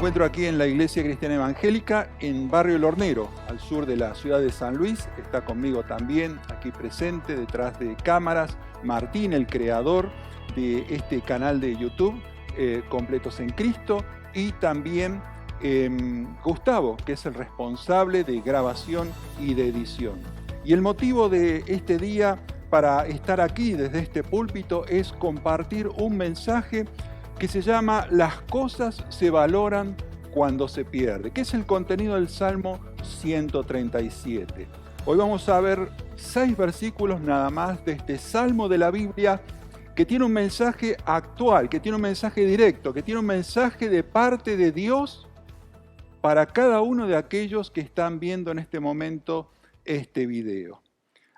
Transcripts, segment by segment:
encuentro aquí en la Iglesia Cristiana Evangélica en Barrio El Hornero, al sur de la ciudad de San Luis. Está conmigo también, aquí presente, detrás de cámaras, Martín, el creador de este canal de YouTube, Completos en Cristo, y también Gustavo, que es el responsable de grabación y de edición. Y el motivo de este día para estar aquí desde este púlpito es compartir un mensaje que se llama Las cosas se valoran cuando se pierde, que es el contenido del Salmo 137. Hoy vamos a ver 6 versículos nada más de este Salmo de la Biblia que tiene un mensaje actual, que tiene un mensaje directo, que tiene un mensaje de parte de Dios para cada uno de aquellos que están viendo en este momento este video.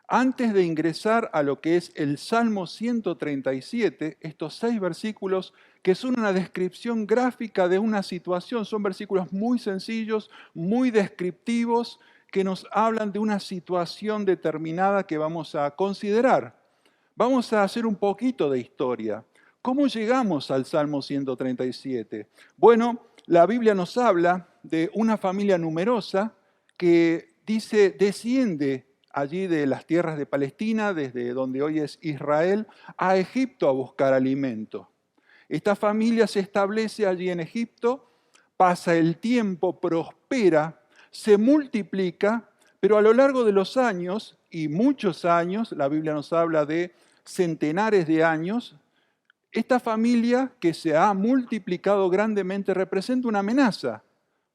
Antes de ingresar a lo que es el Salmo 137, estos 6 versículos que son una descripción gráfica de una situación, son versículos muy sencillos, muy descriptivos, que nos hablan de una situación determinada que vamos a considerar. Vamos a hacer un poquito de historia. ¿Cómo llegamos al Salmo 137? Bueno, la Biblia nos habla de una familia numerosa que desciende allí de las tierras de Palestina, desde donde hoy es Israel, a Egipto a buscar alimento. Esta familia se establece allí en Egipto, pasa el tiempo, prospera, se multiplica, pero a lo largo de los años, y muchos años, la Biblia nos habla de centenares de años, esta familia que se ha multiplicado grandemente representa una amenaza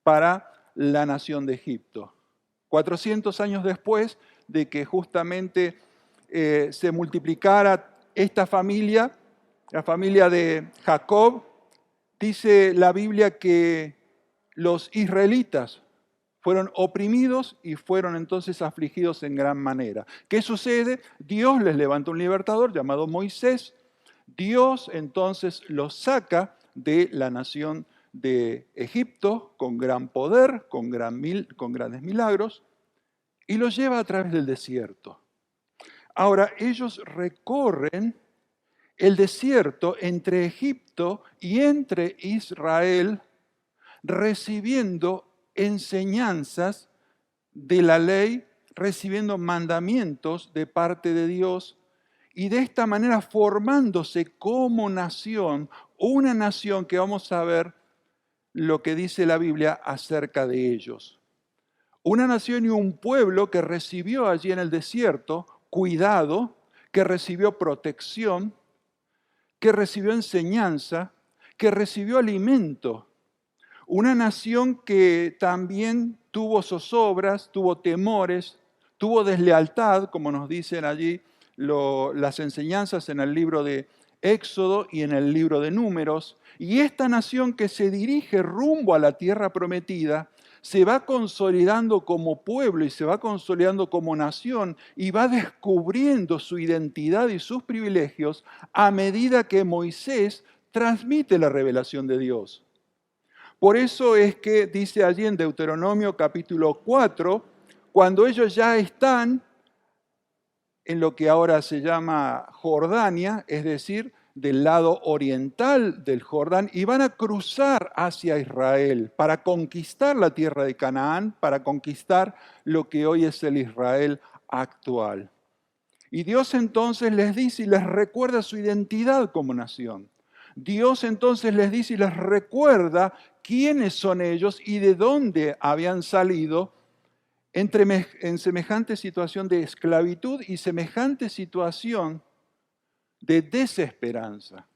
para la nación de Egipto. 400 años después de que justamente se multiplicara esta familia, la familia de Jacob, dice la Biblia que los israelitas fueron oprimidos y fueron entonces afligidos en gran manera. ¿Qué sucede? Dios les levanta un libertador llamado Moisés. Dios entonces los saca de la nación de Egipto con gran poder, con grandes milagros, y los lleva a través del desierto. Ahora, ellos recorren el desierto entre Egipto y entre Israel, recibiendo enseñanzas de la ley, recibiendo mandamientos de parte de Dios, y de esta manera formándose como nación, una nación que vamos a ver lo que dice la Biblia acerca de ellos. Una nación y un pueblo que recibió allí en el desierto cuidado, que recibió protección, que recibió enseñanza, que recibió alimento. Una nación que también tuvo zozobras, tuvo temores, tuvo deslealtad, como nos dicen allí las enseñanzas en el libro de Éxodo y en el libro de Números. Y esta nación que se dirige rumbo a la tierra prometida, se va consolidando como pueblo y se va consolidando como nación y va descubriendo su identidad y sus privilegios a medida que Moisés transmite la revelación de Dios. Por eso es que dice allí en Deuteronomio capítulo 4, cuando ellos ya están en lo que ahora se llama Jordania, es decir, del lado oriental del Jordán, y van a cruzar hacia Israel para conquistar la tierra de Canaán, para conquistar lo que hoy es el Israel actual. Y Dios entonces les dice y les recuerda su identidad como nación. Dios entonces les dice y les recuerda quiénes son ellos y de dónde habían salido en semejante situación de esclavitud y semejante situación de desesperanza.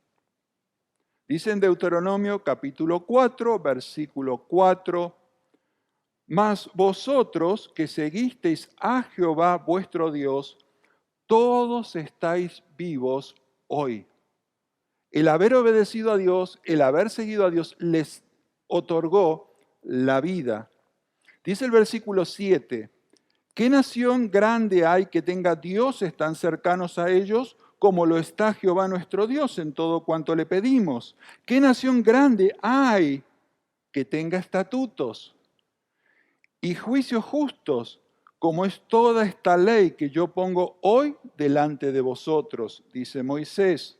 Dice en Deuteronomio capítulo 4, versículo 4, mas vosotros que seguisteis a Jehová vuestro Dios, todos estáis vivos hoy. El haber obedecido a Dios, el haber seguido a Dios, les otorgó la vida. Dice el versículo 7, ¿qué nación grande hay que tenga dioses tan cercanos a ellos como lo está Jehová nuestro Dios en todo cuanto le pedimos? ¿Qué nación grande hay que tenga estatutos y juicios justos como es toda esta ley que yo pongo hoy delante de vosotros? Dice Moisés.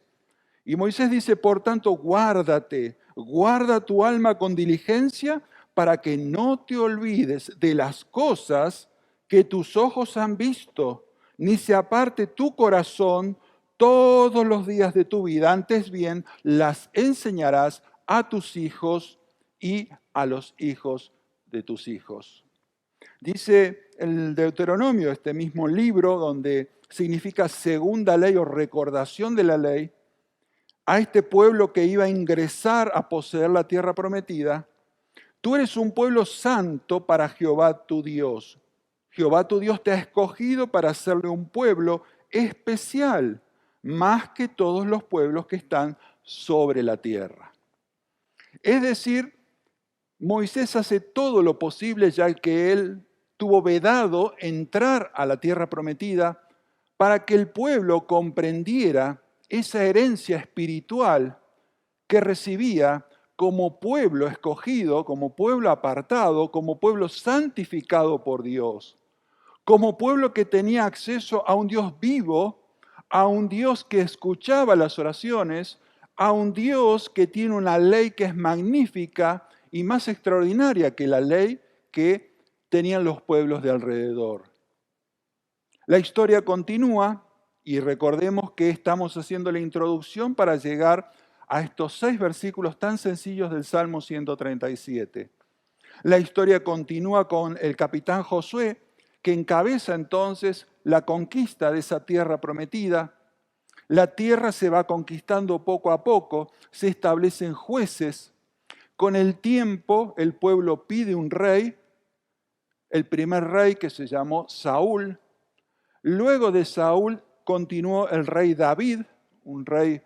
Y Moisés dice, por tanto, guárdate, guarda tu alma con diligencia para que no te olvides de las cosas que tus ojos han visto, ni se aparte tu corazón todos los días de tu vida. Antes bien, las enseñarás a tus hijos y a los hijos de tus hijos. Dice el Deuteronomio, este mismo libro, donde significa segunda ley o recordación de la ley, a este pueblo que iba a ingresar a poseer la tierra prometida: tú eres un pueblo santo para Jehová tu Dios. Jehová tu Dios te ha escogido para hacerle un pueblo especial, más que todos los pueblos que están sobre la tierra. Es decir, Moisés hace todo lo posible, ya que él tuvo vedado entrar a la tierra prometida, para que el pueblo comprendiera esa herencia espiritual que recibía como pueblo escogido, como pueblo apartado, como pueblo santificado por Dios, como pueblo que tenía acceso a un Dios vivo, a un Dios que escuchaba las oraciones, a un Dios que tiene una ley que es magnífica y más extraordinaria que la ley que tenían los pueblos de alrededor. La historia continúa y recordemos que estamos haciendo la introducción para llegar a estos 6 versículos tan sencillos del Salmo 137. La historia continúa con el capitán Josué, que encabeza entonces la conquista de esa tierra prometida. La tierra se va conquistando poco a poco, se establecen jueces. Con el tiempo el pueblo pide un rey, el primer rey que se llamó Saúl. Luego de Saúl continuó el rey David, un rey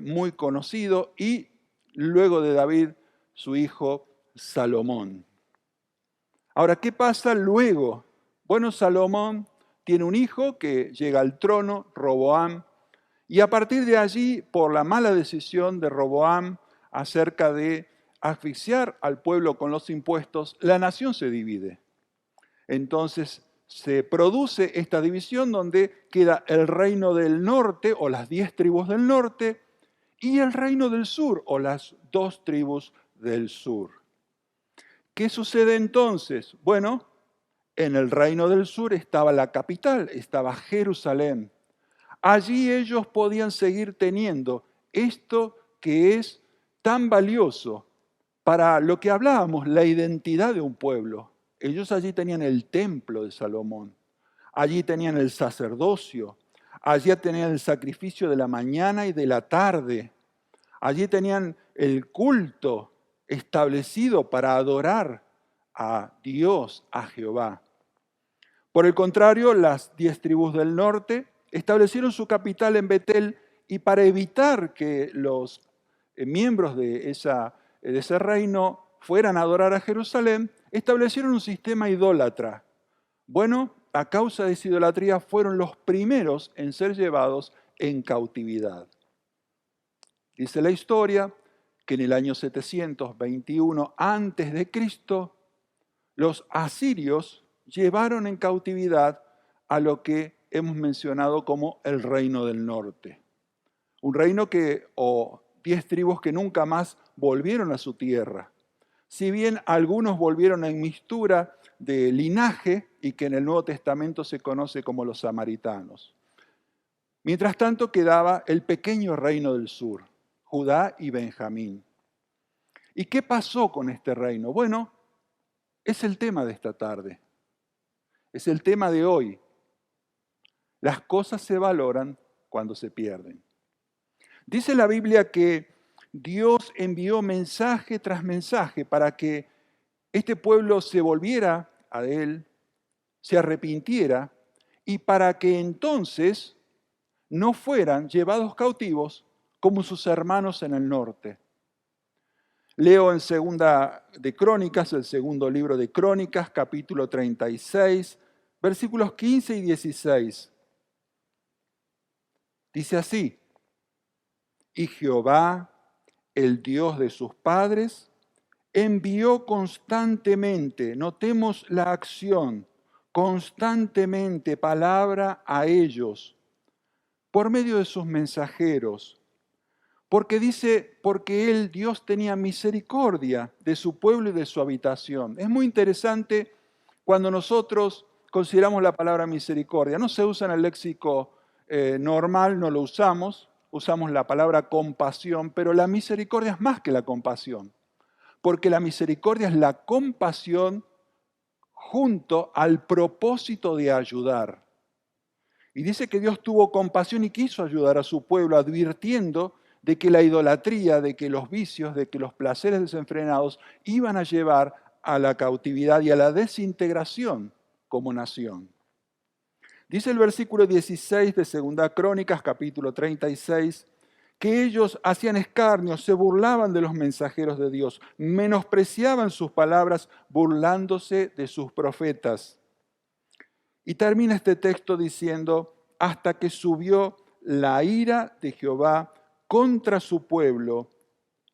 muy conocido, y luego de David su hijo Salomón. Ahora, ¿qué pasa luego? Bueno, Salomón tiene un hijo que llega al trono, Roboam, y a partir de allí, por la mala decisión de Roboam acerca de asfixiar al pueblo con los impuestos, la nación se divide. Entonces se produce esta división donde queda el reino del norte o las 10 tribus del norte y el reino del sur o las 2 tribus del sur. ¿Qué sucede entonces? Bueno, en el reino del sur estaba la capital, estaba Jerusalén. Allí ellos podían seguir teniendo esto que es tan valioso para lo que hablábamos, la identidad de un pueblo. Ellos allí tenían el templo de Salomón, allí tenían el sacerdocio, allí tenían el sacrificio de la mañana y de la tarde, allí tenían el culto establecido para adorar a Dios, a Jehová. Por el contrario, las 10 tribus del norte establecieron su capital en Betel y para evitar que los miembros de ese reino fueran a adorar a Jerusalén, establecieron un sistema idólatra. Bueno, a causa de esa idolatría fueron los primeros en ser llevados en cautividad. Dice la historia que en el año 721 a.C., los asirios llevaron en cautividad a lo que hemos mencionado como el reino del norte. Un reino o 10 tribus que nunca más volvieron a su tierra. Si bien algunos volvieron en mixtura de linaje y que en el Nuevo Testamento se conoce como los samaritanos. Mientras tanto quedaba el pequeño reino del sur, Judá y Benjamín. ¿Y qué pasó con este reino? Bueno, es el tema de esta tarde. Es el tema de hoy. Las cosas se valoran cuando se pierden. Dice la Biblia que Dios envió mensaje tras mensaje para que este pueblo se volviera a Él, se arrepintiera y para que entonces no fueran llevados cautivos como sus hermanos en el norte. Leo en Segunda de Crónicas, el segundo libro de Crónicas, capítulo 36, versículos 15 y 16. Dice así: y Jehová, el Dios de sus padres, envió constantemente, notemos la acción, constantemente palabra a ellos, por medio de sus mensajeros, Porque dice, porque Él, Dios, tenía misericordia de su pueblo y de su habitación. Es muy interesante cuando nosotros consideramos la palabra misericordia. No se usa en el léxico normal, no lo usamos. Usamos la palabra compasión, pero la misericordia es más que la compasión. Porque la misericordia es la compasión junto al propósito de ayudar. Y dice que Dios tuvo compasión y quiso ayudar a su pueblo, advirtiendo de que la idolatría, de que los vicios, de que los placeres desenfrenados iban a llevar a la cautividad y a la desintegración como nación. Dice el versículo 16 de 2 Crónicas, capítulo 36, que ellos hacían escarnio, se burlaban de los mensajeros de Dios, menospreciaban sus palabras, burlándose de sus profetas. Y termina este texto diciendo, hasta que subió la ira de Jehová contra su pueblo.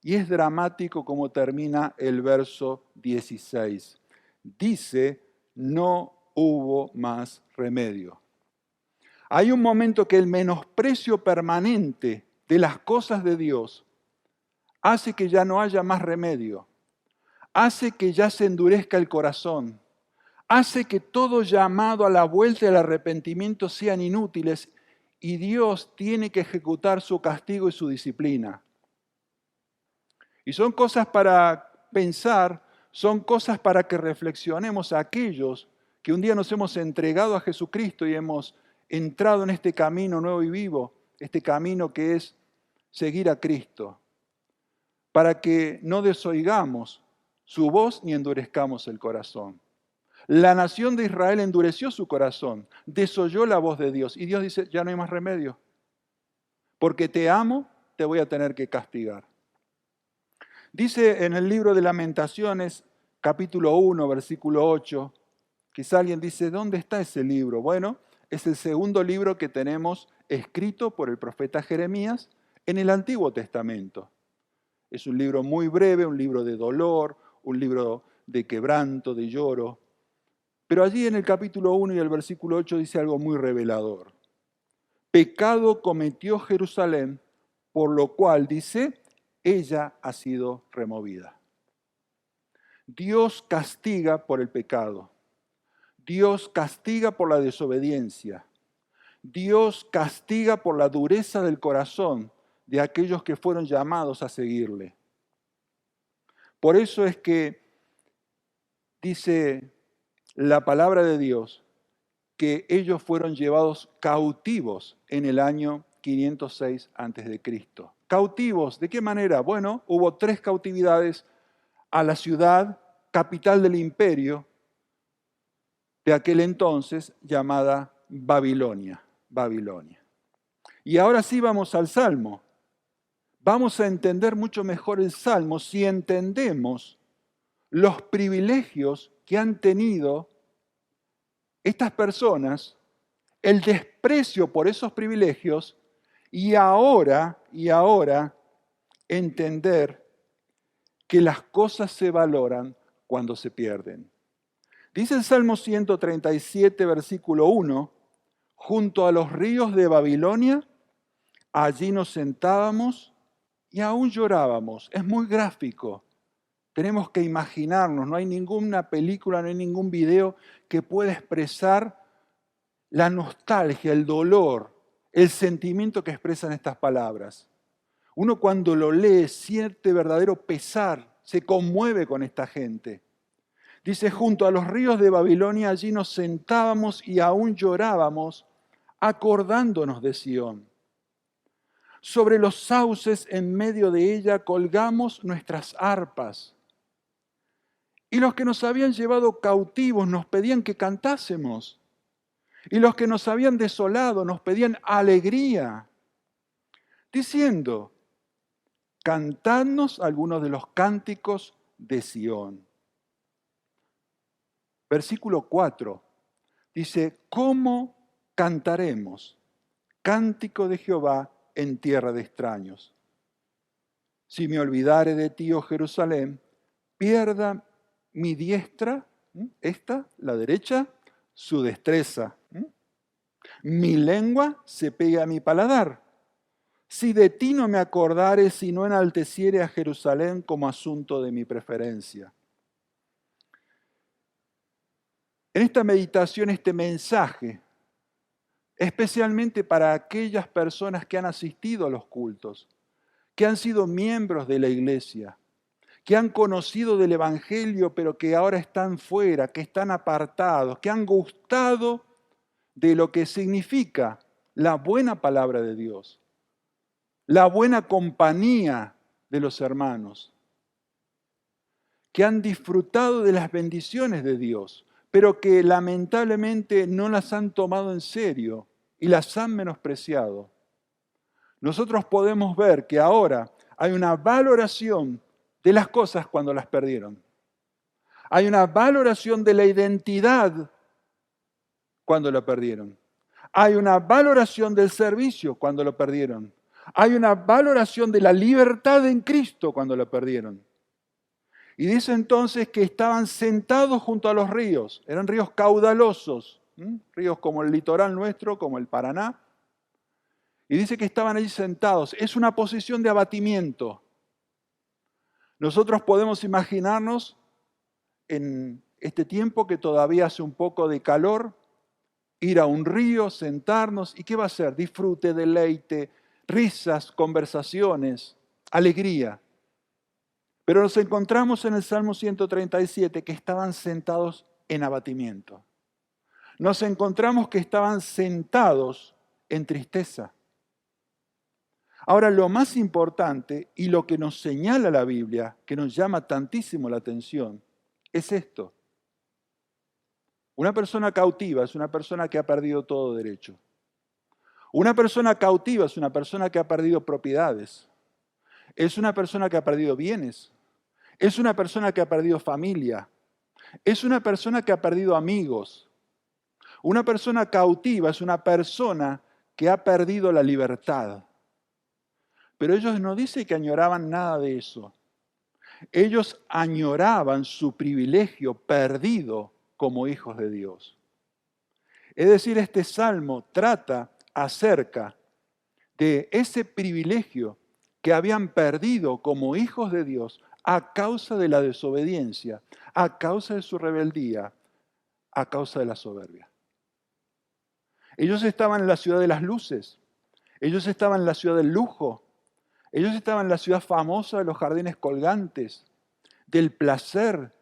Y es dramático como termina el verso 16. Dice, no hubo más remedio. Hay un momento que el menosprecio permanente de las cosas de Dios hace que ya no haya más remedio, hace que ya se endurezca el corazón, hace que todo llamado a la vuelta y al arrepentimiento sean inútiles y Dios tiene que ejecutar su castigo y su disciplina. Y son cosas para pensar, son cosas para que reflexionemos a aquellos que un día nos hemos entregado a Jesucristo y hemos entrado en este camino nuevo y vivo, este camino que es seguir a Cristo, para que no desoigamos su voz ni endurezcamos el corazón. La nación de Israel endureció su corazón, desoyó la voz de Dios y Dios dice, ya no hay más remedio, porque te amo, te voy a tener que castigar. Dice en el libro de Lamentaciones, capítulo 1, versículo 8, quizá alguien dice, ¿dónde está ese libro? Bueno, es el segundo libro que tenemos escrito por el profeta Jeremías en el Antiguo Testamento. Es un libro muy breve, un libro de dolor, un libro de quebranto, de lloro. Pero allí en el capítulo 1 y el versículo 8 dice algo muy revelador. Pecado cometió Jerusalén, por lo cual, dice, ella ha sido removida. Dios castiga por el pecado. Dios castiga por la desobediencia. Dios castiga por la dureza del corazón de aquellos que fueron llamados a seguirle. Por eso es que dice la palabra de Dios que ellos fueron llevados cautivos en el año 506 a.C. ¿Cautivos? ¿De qué manera? Bueno, hubo 3 cautividades a la ciudad capital del imperio de aquel entonces llamada Babilonia. Y ahora sí vamos al Salmo. Vamos a entender mucho mejor el Salmo si entendemos los privilegios que han tenido estas personas, el desprecio por esos privilegios y ahora entender que las cosas se valoran cuando se pierden. Dice el Salmo 137, versículo 1, junto a los ríos de Babilonia, allí nos sentábamos y aún llorábamos. Es muy gráfico. Tenemos que imaginarnos, no hay ninguna película, no hay ningún video que pueda expresar la nostalgia, el dolor, el sentimiento que expresan estas palabras. Uno cuando lo lee siente verdadero pesar, se conmueve con esta gente. Dice, junto a los ríos de Babilonia allí nos sentábamos y aún llorábamos, acordándonos de Sión. Sobre los sauces en medio de ella colgamos nuestras arpas. Y los que nos habían llevado cautivos nos pedían que cantásemos. Y los que nos habían desolado nos pedían alegría, diciendo, cantadnos algunos de los cánticos de Sión. Versículo 4 dice, ¿cómo cantaremos cántico de Jehová en tierra de extraños? Si me olvidare de ti, oh Jerusalén, pierda mi diestra, esta, la derecha, su destreza. Mi lengua se pega a mi paladar. si de ti no me acordare, si no enalteciere a Jerusalén como asunto de mi preferencia. En esta meditación, este mensaje, especialmente para aquellas personas que han asistido a los cultos, que han sido miembros de la iglesia, que han conocido del Evangelio, pero que ahora están fuera, que están apartados, que han gustado de lo que significa la buena palabra de Dios, la buena compañía de los hermanos, que han disfrutado de las bendiciones de Dios, pero que lamentablemente no las han tomado en serio y las han menospreciado. Nosotros podemos ver que ahora hay una valoración de las cosas cuando las perdieron. Hay una valoración de la identidad cuando la perdieron. Hay una valoración del servicio cuando lo perdieron. Hay una valoración de la libertad en Cristo cuando la perdieron. Y dice entonces que estaban sentados junto a los ríos. Eran ríos caudalosos, ríos como el litoral nuestro, como el Paraná. Y dice que estaban allí sentados. Es una posición de abatimiento. Nosotros podemos imaginarnos en este tiempo que todavía hace un poco de calor, ir a un río, sentarnos, ¿y qué va a ser? Disfrute, deleite, risas, conversaciones, alegría. Pero nos encontramos en el Salmo 137 que estaban sentados en abatimiento. Nos encontramos que estaban sentados en tristeza. Ahora, lo más importante y lo que nos señala la Biblia, que nos llama tantísimo la atención, es esto. Una persona cautiva es una persona que ha perdido todo derecho. Una persona cautiva es una persona que ha perdido propiedades. Es una persona que ha perdido bienes. Es una persona que ha perdido familia. Es una persona que ha perdido amigos. Una persona cautiva es una persona que ha perdido la libertad. Pero ellos no dicen que añoraban nada de eso. Ellos añoraban su privilegio perdido como hijos de Dios. Es decir, este salmo trata acerca de ese privilegio que habían perdido como hijos de Dios a causa de la desobediencia, a causa de su rebeldía, a causa de la soberbia. Ellos estaban en la ciudad de las luces, ellos estaban en la ciudad del lujo, ellos estaban en la ciudad famosa de los jardines colgantes, del placer,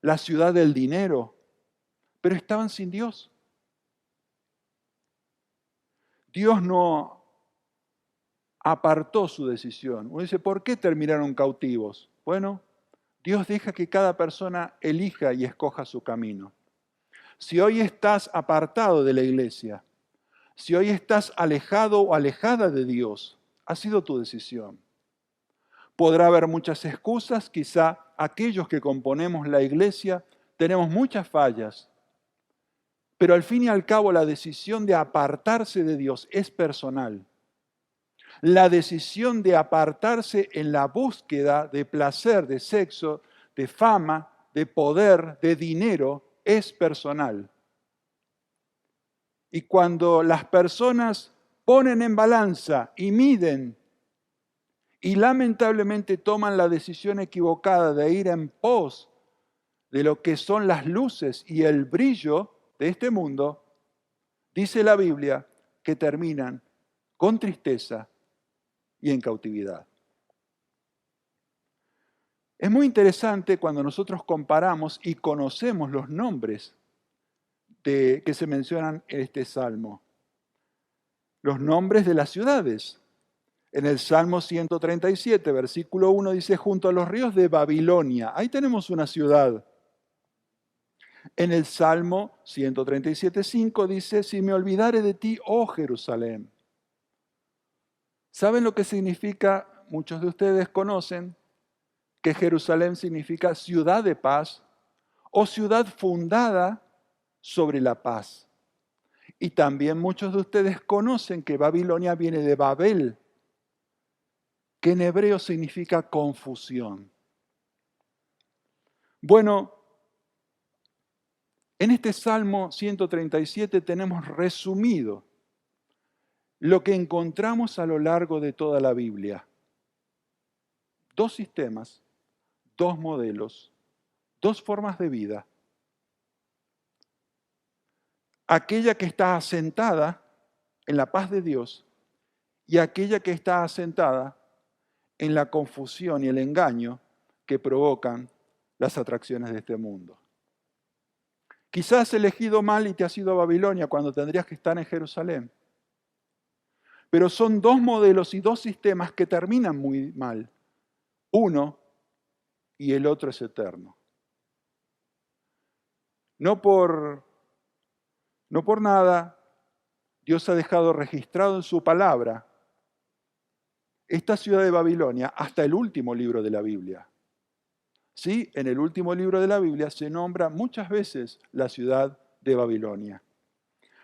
la ciudad del dinero, pero estaban sin Dios. Dios no apartó su decisión. Uno dice, ¿por qué terminaron cautivos? Bueno, Dios deja que cada persona elija y escoja su camino. Si hoy estás apartado de la iglesia, si hoy estás alejado o alejada de Dios, ha sido tu decisión. Podrá haber muchas excusas, quizá aquellos que componemos la iglesia tenemos muchas fallas, pero al fin y al cabo la decisión de apartarse de Dios es personal. La decisión de apartarse en la búsqueda de placer, de sexo, de fama, de poder, de dinero, es personal. Y cuando las personas ponen en balanza y miden y lamentablemente toman la decisión equivocada de ir en pos de lo que son las luces y el brillo de este mundo, dice la Biblia que terminan con tristeza y en cautividad. Es muy interesante cuando nosotros comparamos y conocemos los nombres que se mencionan en este salmo. Los nombres de las ciudades. En el Salmo 137, versículo 1 dice, junto a los ríos de Babilonia. Ahí tenemos una ciudad. En el Salmo 137, 5 dice, si me olvidare de ti, oh Jerusalén. ¿Saben lo que significa? Muchos de ustedes conocen que Jerusalén significa ciudad de paz o ciudad fundada sobre la paz. Y también muchos de ustedes conocen que Babilonia viene de Babel, que en hebreo significa confusión. Bueno, en este Salmo 137 tenemos resumido lo que encontramos a lo largo de toda la Biblia. Dos sistemas, dos modelos, dos formas de vida. Aquella que está asentada en la paz de Dios y aquella que está asentada en la confusión y el engaño que provocan las atracciones de este mundo. Quizás has elegido mal y te has ido a Babilonia cuando tendrías que estar en Jerusalén. Pero son dos modelos y dos sistemas que terminan muy mal. Uno y el otro es eterno. No por nada, Dios ha dejado registrado en su palabra esta ciudad de Babilonia hasta el último libro de la Biblia. Sí, en el último libro de la Biblia se nombra muchas veces la ciudad de Babilonia.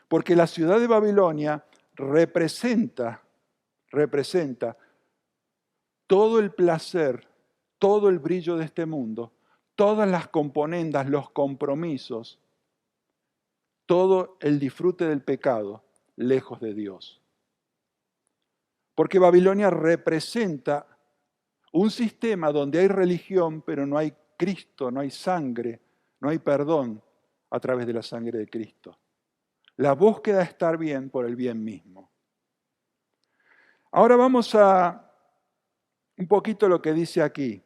Porque la ciudad de Babilonia representa todo el placer, todo el brillo de este mundo, todas las componendas, los compromisos, todo el disfrute del pecado lejos de Dios. Porque Babilonia representa un sistema donde hay religión, pero no hay Cristo, no hay sangre, no hay perdón a través de la sangre de Cristo. La búsqueda de estar bien por el bien mismo. Ahora vamos a un poquito lo que dice aquí.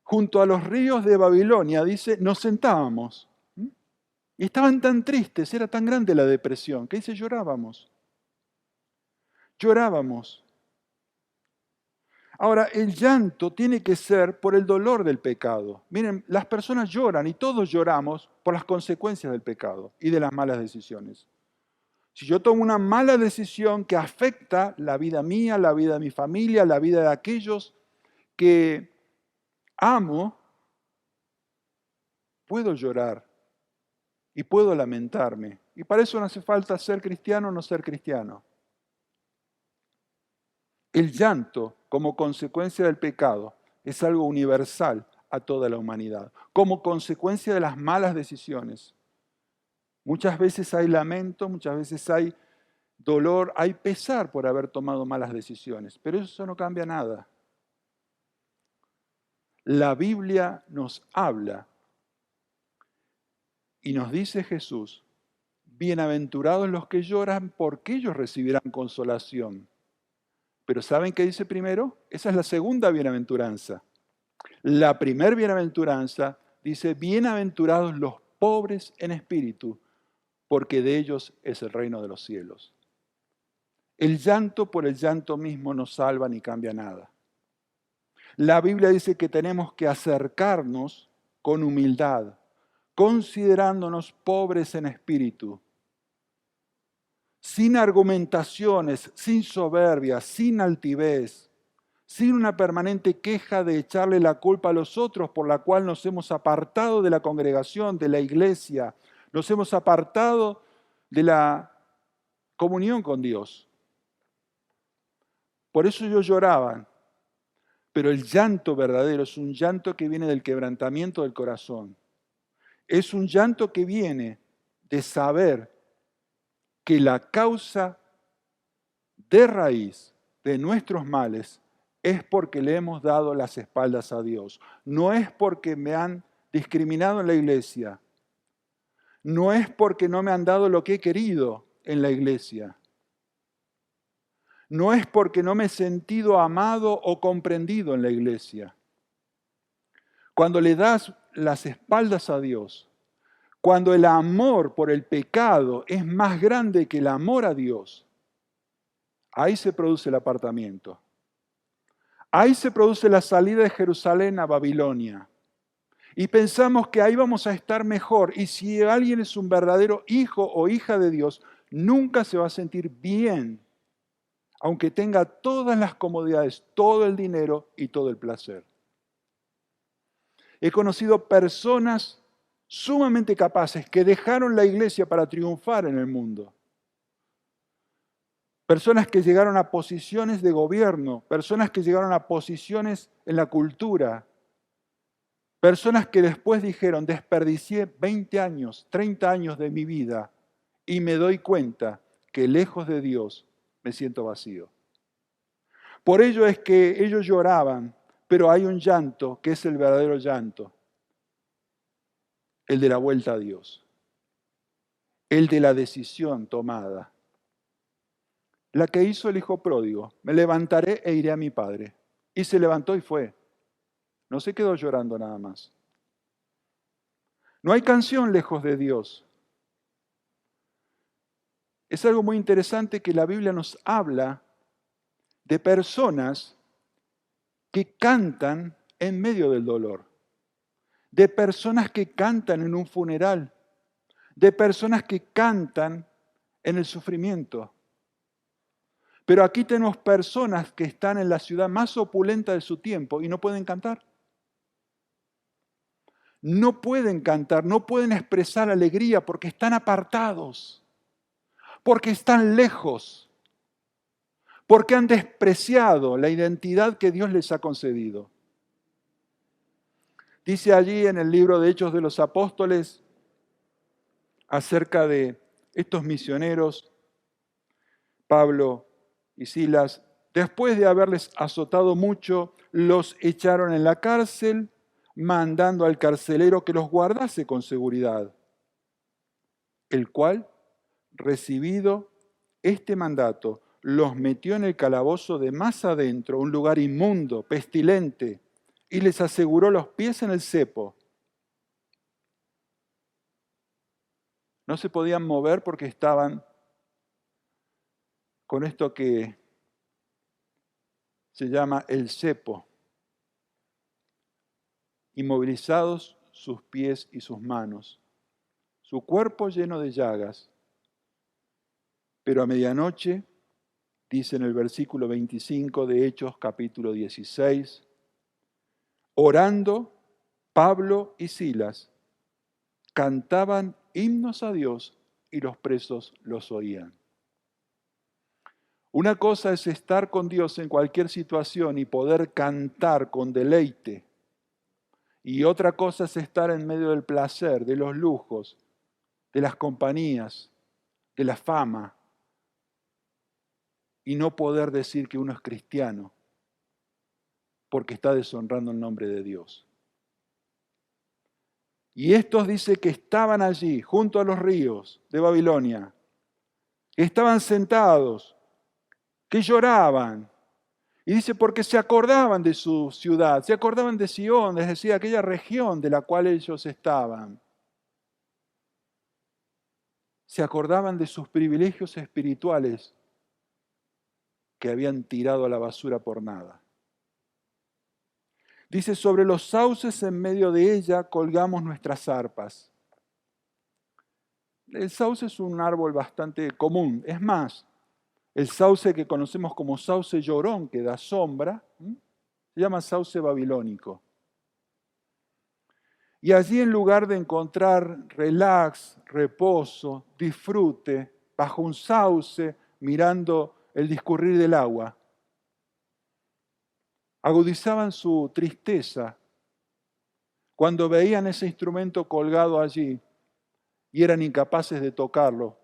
Junto a los ríos de Babilonia, dice, nos sentábamos. Y estaban tan tristes, era tan grande la depresión, que dice, llorábamos. Llorábamos. Ahora, el llanto tiene que ser por el dolor del pecado. Miren, las personas lloran y todos lloramos por las consecuencias del pecado y de las malas decisiones. Si yo tomo una mala decisión que afecta la vida mía, la vida de mi familia, la vida de aquellos que amo, puedo llorar y puedo lamentarme. Y para eso no hace falta ser cristiano o no ser cristiano. El llanto, como consecuencia del pecado, es algo universal a toda la humanidad, como consecuencia de las malas decisiones. Muchas veces hay lamento, muchas veces hay dolor, hay pesar por haber tomado malas decisiones, pero eso no cambia nada. La Biblia nos habla y nos dice Jesús, bienaventurados los que lloran porque ellos recibirán consolación. Pero ¿saben qué dice primero? Esa es la segunda bienaventuranza. La primer bienaventuranza dice, bienaventurados los pobres en espíritu, porque de ellos es el reino de los cielos. El llanto por el llanto mismo no salva ni cambia nada. La Biblia dice que tenemos que acercarnos con humildad, considerándonos pobres en espíritu, sin argumentaciones, sin soberbia, sin altivez, sin una permanente queja de echarle la culpa a los otros por la cual nos hemos apartado de la congregación, de la iglesia, nos hemos apartado de la comunión con Dios. Por eso ellos lloraban, pero el llanto verdadero es un llanto que viene del quebrantamiento del corazón. Es un llanto que viene de saber que la causa de raíz de nuestros males es porque le hemos dado las espaldas a Dios. No es porque me han discriminado en la iglesia. No es porque no me han dado lo que he querido en la iglesia. No es porque no me he sentido amado o comprendido en la iglesia. Cuando le das las espaldas a Dios, cuando el amor por el pecado es más grande que el amor a Dios, ahí se produce el apartamiento. Ahí se produce la salida de Jerusalén a Babilonia. Y pensamos que ahí vamos a estar mejor. Y si alguien es un verdadero hijo o hija de Dios, nunca se va a sentir bien, aunque tenga todas las comodidades, todo el dinero y todo el placer. He conocido personas sumamente capaces que dejaron la iglesia para triunfar en el mundo. Personas que llegaron a posiciones de gobierno, personas que llegaron a posiciones en la cultura, personas que después dijeron, desperdicié 20 años, 30 años de mi vida y me doy cuenta que lejos de Dios me siento vacío. Por ello es que ellos lloraban, pero hay un llanto que es el verdadero llanto, el de la vuelta a Dios, el de la decisión tomada, la que hizo el hijo pródigo. Me levantaré e iré a mi padre. Y se levantó y fue. No se quedó llorando nada más. No hay canción lejos de Dios. Es algo muy interesante que la Biblia nos habla de personas que cantan en medio del dolor, de personas que cantan en un funeral, de personas que cantan en el sufrimiento. Pero aquí tenemos personas que están en la ciudad más opulenta de su tiempo y no pueden cantar. No pueden cantar, no pueden expresar alegría porque están apartados, porque están lejos, porque han despreciado la identidad que Dios les ha concedido. Dice allí en el libro de Hechos de los Apóstoles acerca de estos misioneros, Pablo y Silas, después de haberles azotado mucho, los echaron en la cárcel, mandando al carcelero que los guardase con seguridad, el cual, recibido este mandato, los metió en el calabozo de más adentro, un lugar inmundo, pestilente, y les aseguró los pies en el cepo. No se podían mover porque estaban con esto que se llama el cepo, inmovilizados sus pies y sus manos, su cuerpo lleno de llagas. Pero a medianoche, dice en el versículo 25 de Hechos capítulo 16, orando, Pablo y Silas cantaban himnos a Dios y los presos los oían. Una cosa es estar con Dios en cualquier situación y poder cantar con deleite. Y otra cosa es estar en medio del placer, de los lujos, de las compañías, de la fama, y no poder decir que uno es cristiano porque está deshonrando el nombre de Dios. Y estos dice que estaban allí, junto a los ríos de Babilonia, que estaban sentados, que lloraban. Y dice, porque se acordaban de su ciudad, se acordaban de Sion, es decir, aquella región de la cual ellos estaban. Se acordaban de sus privilegios espirituales que habían tirado a la basura por nada. Dice, sobre los sauces en medio de ella colgamos nuestras arpas. El sauce es un árbol bastante común. Es más, el sauce que conocemos como sauce llorón, que da sombra, se llama sauce babilónico. Y allí, en lugar de encontrar relax, reposo, disfrute, bajo un sauce, mirando el discurrir del agua, agudizaban su tristeza cuando veían ese instrumento colgado allí y eran incapaces de tocarlo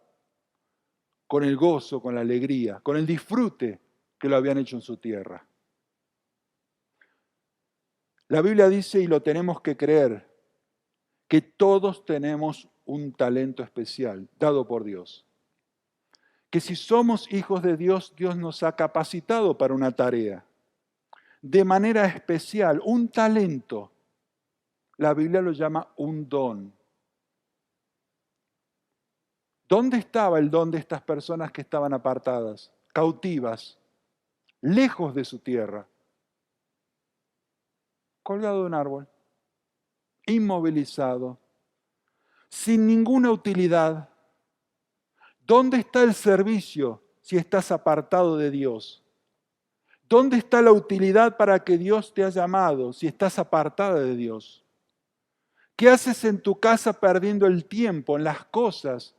con el gozo, con la alegría, con el disfrute que lo habían hecho en su tierra. La Biblia dice, y lo tenemos que creer, que todos tenemos un talento especial dado por Dios. Que si somos hijos de Dios, Dios nos ha capacitado para una tarea. De manera especial, un talento. La Biblia lo llama un don. ¿Dónde estaba el don de estas personas que estaban apartadas, cautivas, lejos de su tierra? Colgado de un árbol, inmovilizado, sin ninguna utilidad. ¿Dónde está el servicio si estás apartado de Dios? ¿Dónde está la utilidad para que Dios te ha llamado si estás apartada de Dios? ¿Qué haces en tu casa perdiendo el tiempo en las cosas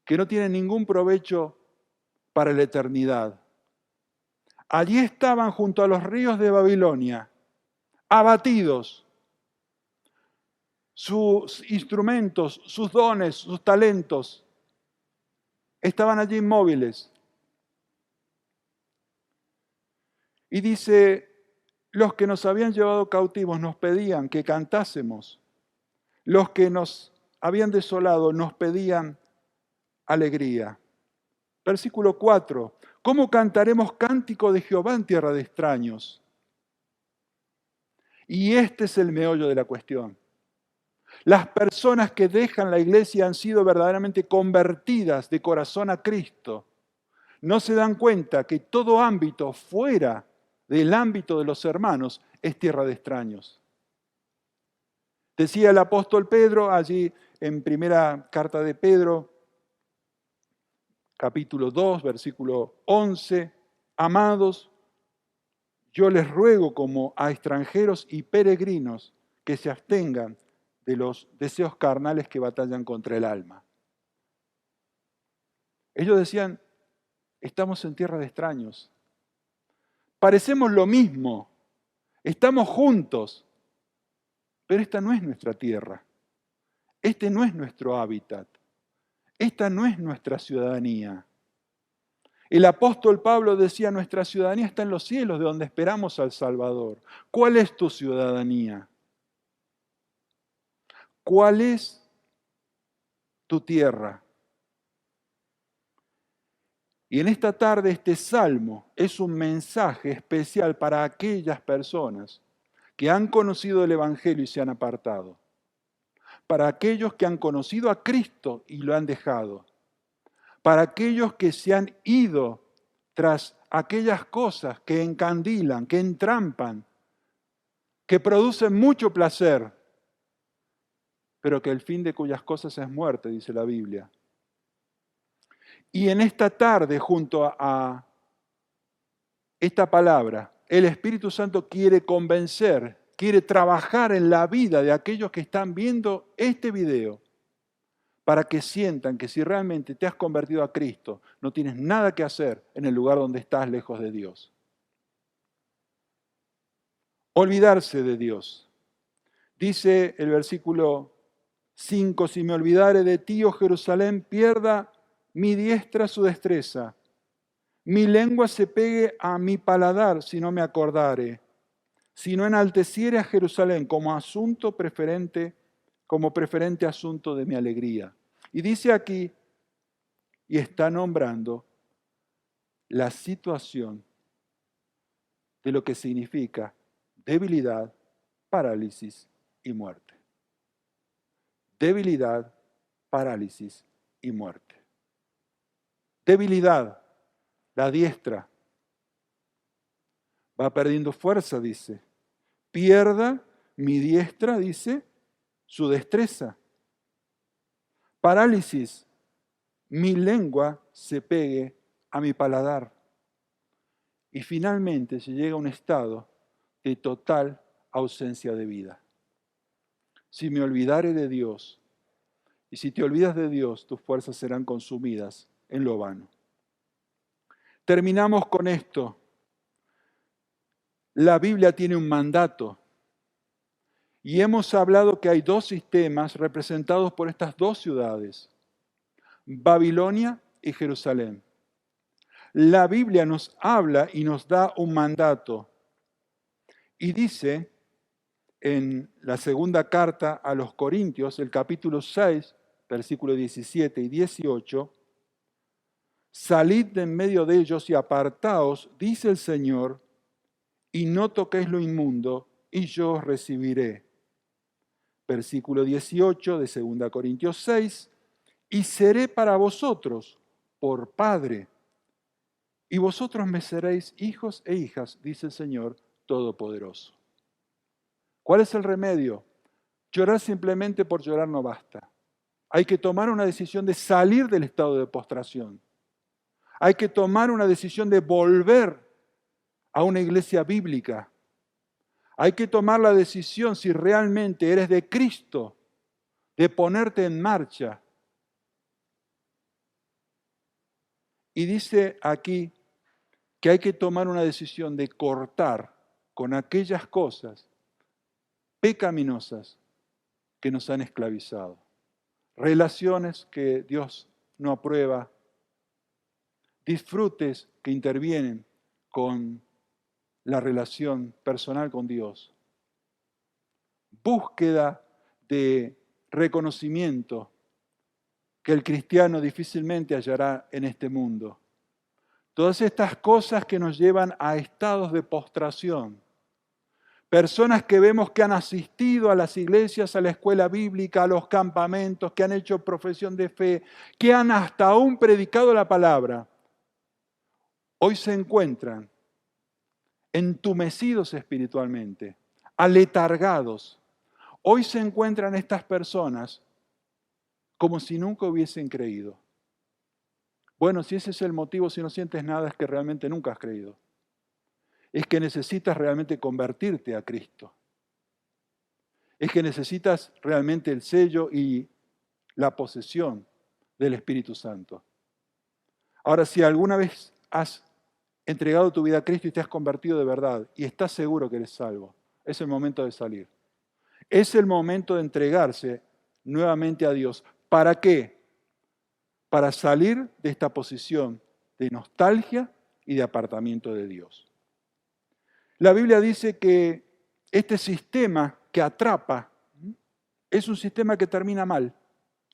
que no tienen ningún provecho para la eternidad? Allí estaban junto a los ríos de Babilonia, abatidos. Sus instrumentos, sus dones, sus talentos estaban allí inmóviles. Y dice, los que nos habían llevado cautivos nos pedían que cantásemos. Los que nos habían desolado nos pedían alegría. Versículo 4. ¿Cómo cantaremos cántico de Jehová en tierra de extraños? Y este es el meollo de la cuestión. Las personas que dejan la iglesia han sido verdaderamente convertidas de corazón a Cristo. No se dan cuenta que todo ámbito fuera del ámbito de los hermanos es tierra de extraños. Decía el apóstol Pedro allí en primera carta de Pedro, capítulo 2, versículo 11, amados, yo les ruego como a extranjeros y peregrinos que se abstengan de los deseos carnales que batallan contra el alma. Ellos decían, estamos en tierra de extraños. Parecemos lo mismo, estamos juntos, pero esta no es nuestra tierra, este no es nuestro hábitat, esta no es nuestra ciudadanía. El apóstol Pablo decía, nuestra ciudadanía está en los cielos, de donde esperamos al Salvador. ¿Cuál es tu ciudadanía? ¿Cuál es tu tierra? Y en esta tarde este salmo es un mensaje especial para aquellas personas que han conocido el Evangelio y se han apartado. Para aquellos que han conocido a Cristo y lo han dejado. Para aquellos que se han ido tras aquellas cosas que encandilan, que entrampan, que producen mucho placer, pero que el fin de cuyas cosas es muerte, dice la Biblia. Y en esta tarde, junto a esta palabra, el Espíritu Santo quiere convencer, quiere trabajar en la vida de aquellos que están viendo este video, para que sientan que si realmente te has convertido a Cristo, no tienes nada que hacer en el lugar donde estás lejos de Dios. Olvidarse de Dios. Dice el versículo 5, si me olvidare de ti, oh Jerusalén, pierda mi diestra su destreza. Mi lengua se pegue a mi paladar si no me acordare. Si no enalteciere a Jerusalén como asunto preferente, como preferente asunto de mi alegría. Y dice aquí, y está nombrando la situación de lo que significa debilidad, parálisis y muerte. Debilidad, parálisis y muerte. Debilidad, la diestra va perdiendo fuerza, dice. Pierda mi diestra, dice, su destreza. Parálisis, mi lengua se pegue a mi paladar. Y finalmente se llega a un estado de total ausencia de vida. Si me olvidare de Dios, y si te olvidas de Dios, tus fuerzas serán consumidas en lo vano. Terminamos con esto. La Biblia tiene un mandato. Y hemos hablado que hay dos sistemas representados por estas dos ciudades, Babilonia y Jerusalén. La Biblia nos habla y nos da un mandato. Y dice en la segunda carta a los Corintios, el capítulo 6, versículos 17 y 18, salid de en medio de ellos y apartaos, dice el Señor, y no toquéis lo inmundo, y yo os recibiré. Versículo 18 de 2 Corintios 6, y seré para vosotros por Padre, y vosotros me seréis hijos e hijas, dice el Señor Todopoderoso. ¿Cuál es el remedio? Llorar simplemente por llorar no basta. Hay que tomar una decisión de salir del estado de postración. Hay que tomar una decisión de volver a una iglesia bíblica. Hay que tomar la decisión, si realmente eres de Cristo, de ponerte en marcha. Y dice aquí que hay que tomar una decisión de cortar con aquellas cosas pecaminosas que nos han esclavizado. Relaciones que Dios no aprueba, disfrutes que intervienen con la relación personal con Dios. Búsqueda de reconocimiento que el cristiano difícilmente hallará en este mundo. Todas estas cosas que nos llevan a estados de postración. Personas que vemos que han asistido a las iglesias, a la escuela bíblica, a los campamentos, que han hecho profesión de fe, que han hasta aún predicado la palabra, hoy se encuentran entumecidos espiritualmente, aletargados. Hoy se encuentran estas personas como si nunca hubiesen creído. Bueno, si ese es el motivo, si no sientes nada, es que realmente nunca has creído. Es que necesitas realmente convertirte a Cristo. Es que necesitas realmente el sello y la posesión del Espíritu Santo. Ahora, si alguna vez has entregado tu vida a Cristo y te has convertido de verdad y estás seguro que eres salvo, es el momento de salir. Es el momento de entregarse nuevamente a Dios. ¿Para qué? Para salir de esta posición de nostalgia y de apartamiento de Dios. La Biblia dice que este sistema que atrapa es un sistema que termina mal.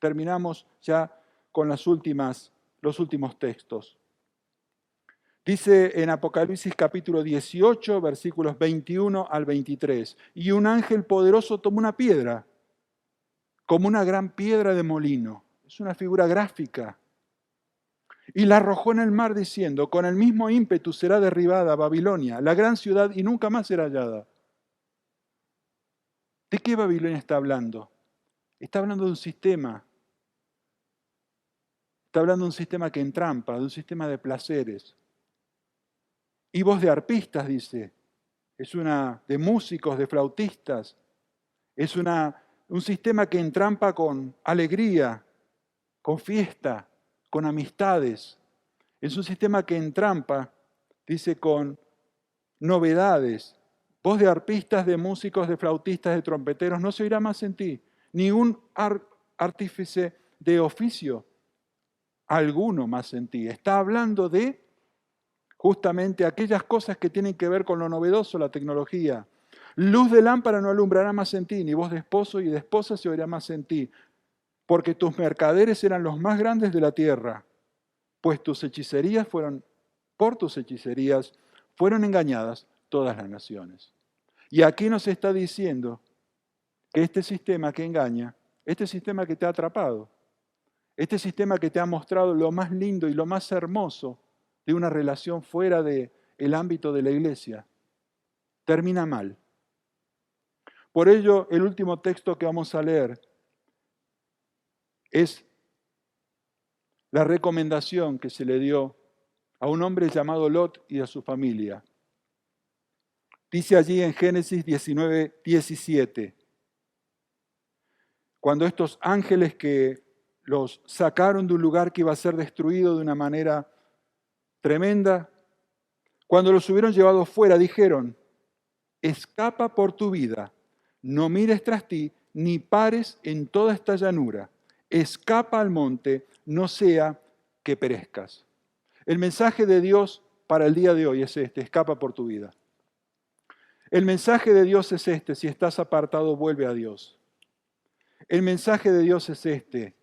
Terminamos ya con los últimos textos. Dice en Apocalipsis capítulo 18, versículos 21 al 23, y un ángel poderoso tomó una piedra, como una gran piedra de molino. Es una figura gráfica. Y la arrojó en el mar diciendo, con el mismo ímpetu será derribada Babilonia, la gran ciudad, y nunca más será hallada. ¿De qué Babilonia está hablando? Está hablando de un sistema. Está hablando de un sistema que entrampa, de un sistema de placeres. Y voz de arpistas, dice. Es una de músicos, de flautistas. Es un sistema que entrampa con alegría, con fiesta, con amistades. Es un sistema que entrampa, dice, con novedades. Voz de arpistas, de músicos, de flautistas, de trompeteros, no se oirá más en ti. Ni un artífice de oficio alguno más en ti. Está hablando de justamente aquellas cosas que tienen que ver con lo novedoso, la tecnología. Luz de lámpara no alumbrará más en ti, ni voz de esposo y de esposa se oirá más en ti, porque tus mercaderes eran los más grandes de la tierra, pues por tus hechicerías fueron engañadas todas las naciones. Y aquí nos está diciendo que este sistema que engaña, este sistema que te ha atrapado, este sistema que te ha mostrado lo más lindo y lo más hermoso de una relación fuera del ámbito de la iglesia, termina mal. Por ello, el último texto que vamos a leer es la recomendación que se le dio a un hombre llamado Lot y a su familia. Dice allí en Génesis 19, 17, cuando estos ángeles que los sacaron de un lugar que iba a ser destruido de una manera tremenda, cuando los hubieron llevado fuera, dijeron, escapa por tu vida, no mires tras ti, ni pares en toda esta llanura, escapa al monte, no sea que perezcas. El mensaje de Dios para el día de hoy es este, escapa por tu vida. El mensaje de Dios es este, si estás apartado, vuelve a Dios. El mensaje de Dios es este,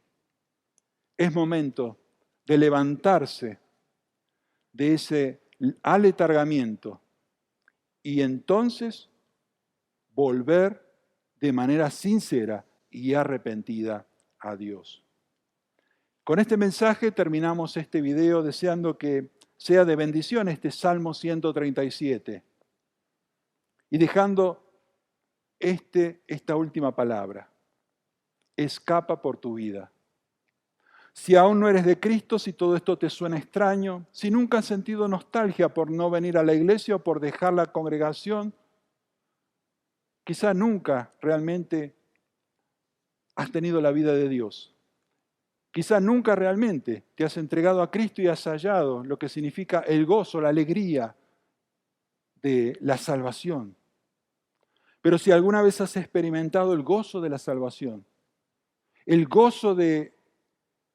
es momento de levantarse de ese aletargamiento y entonces volver de manera sincera y arrepentida a Dios. Con este mensaje terminamos este video deseando que sea de bendición este Salmo 137 y dejando esta última palabra, escapa por tu vida. Si aún no eres de Cristo, si todo esto te suena extraño, si nunca has sentido nostalgia por no venir a la iglesia o por dejar la congregación, quizá nunca realmente has tenido la vida de Dios. Quizá nunca realmente te has entregado a Cristo y has hallado lo que significa el gozo, la alegría de la salvación. Pero si alguna vez has experimentado el gozo de la salvación, el gozo de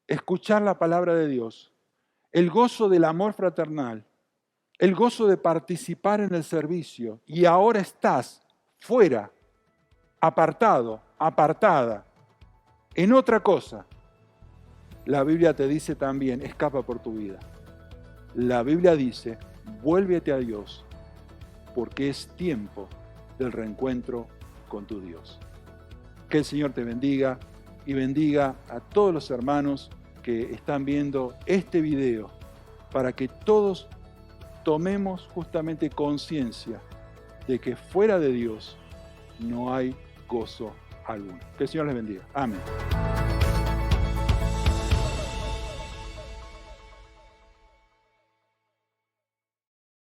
escuchar la palabra de Dios, el gozo del amor fraternal, el gozo de participar en el servicio y ahora estás fuera, apartado, apartada, en otra cosa, la Biblia te dice también, escapa por tu vida. La Biblia dice, vuélvete a Dios, porque es tiempo del reencuentro con tu Dios. Que el Señor te bendiga y bendiga a todos los hermanos que están viendo este video, para que todos tomemos justamente conciencia de que fuera de Dios no hay gozo alguno. Que el Señor les bendiga. Amén.